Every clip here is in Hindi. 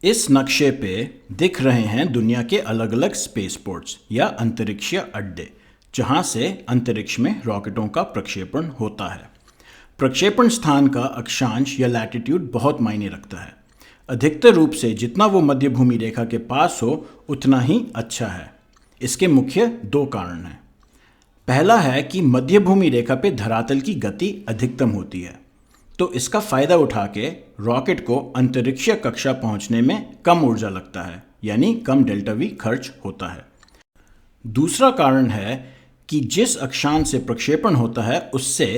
इस नक्शे पे दिख रहे हैं दुनिया के अलग अलग स्पेस पोर्ट्स या अंतरिक्षीय अड्डे जहां से अंतरिक्ष में रॉकेटों का प्रक्षेपण होता है। प्रक्षेपण स्थान का अक्षांश या लैटिट्यूड बहुत मायने रखता है। अधिकतर रूप से जितना वो मध्य भूमि रेखा के पास हो उतना ही अच्छा है। इसके मुख्य दो कारण हैं। पहला है कि मध्य भूमि रेखा पे धरातल की गति अधिकतम होती है, तो इसका फायदा उठा के रॉकेट को अंतरिक्षीय कक्षा पहुंचने में कम ऊर्जा लगता है, यानी कम डेल्टा वी खर्च होता है। दूसरा कारण है कि जिस अक्षांश से प्रक्षेपण होता है उससे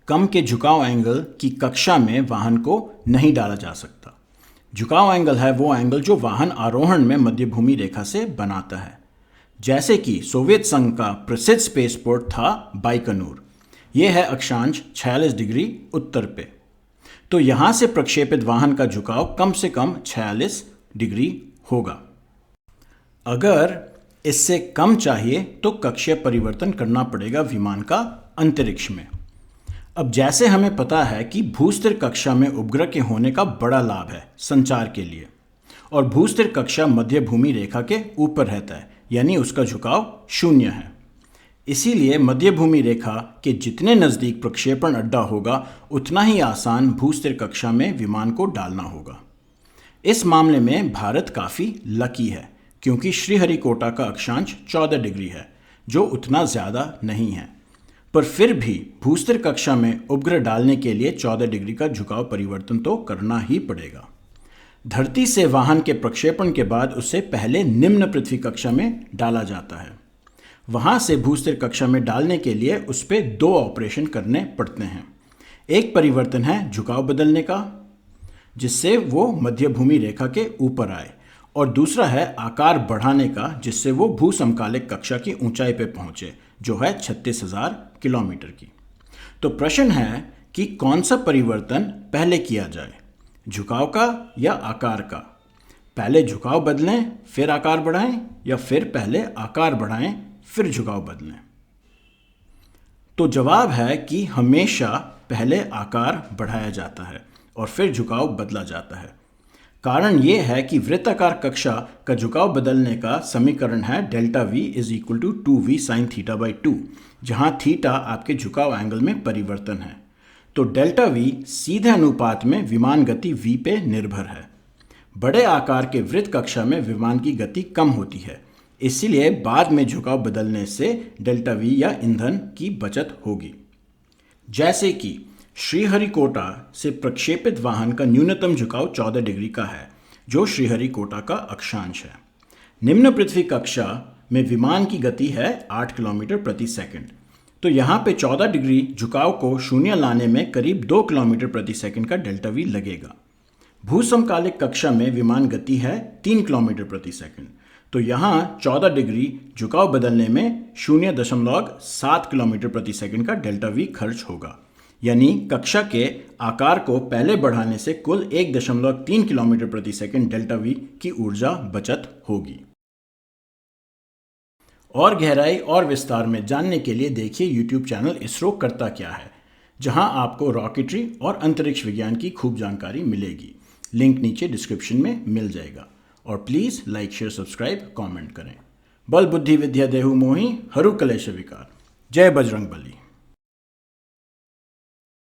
कम के झुकाव एंगल की कक्षा में वाहन को नहीं डाला जा सकता। झुकाव एंगल है वो एंगल जो वाहन आरोहण में मध्य भूमि रेखा से बनाता है। जैसे कि सोवियत संघ का प्रसिद्ध स्पेसपोर्ट था बाइकनूर। यह है अक्षांश 46 डिग्री उत्तर पे, तो यहां से प्रक्षेपित वाहन का झुकाव कम से कम 46 डिग्री होगा। अगर इससे कम चाहिए तो कक्षीय परिवर्तन करना पड़ेगा विमान का अंतरिक्ष में। अब जैसे हमें पता है कि भूस्थिर कक्षा में उपग्रह के होने का बड़ा लाभ है संचार के लिए, और भूस्थिर कक्षा मध्य भूमि रेखा के ऊपर रहता है, यानी उसका झुकाव शून्य है। इसीलिए मध्य भूमि रेखा के जितने नज़दीक प्रक्षेपण अड्डा होगा उतना ही आसान भूस्थिर कक्षा में विमान को डालना होगा। इस मामले में भारत काफ़ी लकी है क्योंकि श्रीहरिकोटा का अक्षांश 14 डिग्री है, जो उतना ज़्यादा नहीं है, पर फिर भी भूस्थिर कक्षा में उपग्रह डालने के लिए 14 डिग्री का झुकाव परिवर्तन तो करना ही पड़ेगा। धरती से वाहन के प्रक्षेपण के बाद उसे पहले निम्न पृथ्वी कक्षा में डाला जाता है। वहां से भूस्थिर कक्षा में डालने के लिए उस पर दो ऑपरेशन करने पड़ते हैं। एक परिवर्तन है झुकाव बदलने का, जिससे वो मध्य भूमि रेखा के ऊपर आए, और दूसरा है आकार बढ़ाने का, जिससे वो भूसमकालिक कक्षा की ऊंचाई पे पहुंचे, जो है 36,000 किलोमीटर की। तो प्रश्न है कि कौन सा परिवर्तन पहले किया जाए, झुकाव का या आकार का? पहले झुकाव बदलें फिर आकार बढ़ाएं, या फिर पहले आकार बढ़ाएं फिर झुकाव बदलें? तो जवाब है कि हमेशा पहले आकार बढ़ाया जाता है और फिर झुकाव बदला जाता है। कारण ये है कि वृत्ताकार कक्षा का झुकाव बदलने का समीकरण है delta V is equal to 2v sine theta by 2, जहाँ थीटा आपके झुकाव एंगल में परिवर्तन है। तो डेल्टा वी सीधे अनुपात में विमान गति v पे निर्भर है। बड़े आकार के वृत्त कक्षा में विमान की गति कम होती है, इसीलिए बाद में झुकाव बदलने से डेल्टा वी या ईंधन की बचत होगी। जैसे कि श्रीहरिकोटा से प्रक्षेपित वाहन का न्यूनतम झुकाव 14 डिग्री का है, जो श्रीहरिकोटा का अक्षांश है। निम्न पृथ्वी कक्षा में विमान की गति है 8 किलोमीटर प्रति सेकंड, तो यहाँ पे 14 डिग्री झुकाव को शून्य लाने में करीब 2 किलोमीटर प्रति सेकंड का डेल्टा वी लगेगा। भूसमकालिक कक्षा में विमान गति है 3 किलोमीटर प्रति सेकंड, तो यहाँ 14 डिग्री झुकाव बदलने में 0.7 किलोमीटर प्रति सेकंड का डेल्टा वी खर्च होगा, यानी कक्षा के आकार को पहले बढ़ाने से कुल 1.3 किलोमीटर प्रति सेकंड डेल्टा वी की ऊर्जा बचत होगी। और गहराई और विस्तार में जानने के लिए देखिए यूट्यूब चैनल इसरो करता क्या है, जहां आपको रॉकेटरी और अंतरिक्ष विज्ञान की खूब जानकारी मिलेगी। लिंक नीचे डिस्क्रिप्शन में मिल जाएगा। और please like share subscribe comment करें। बल बुद्धि विद्या देहु मोहि, हरु कलेश विकार। जय बजरंग बली।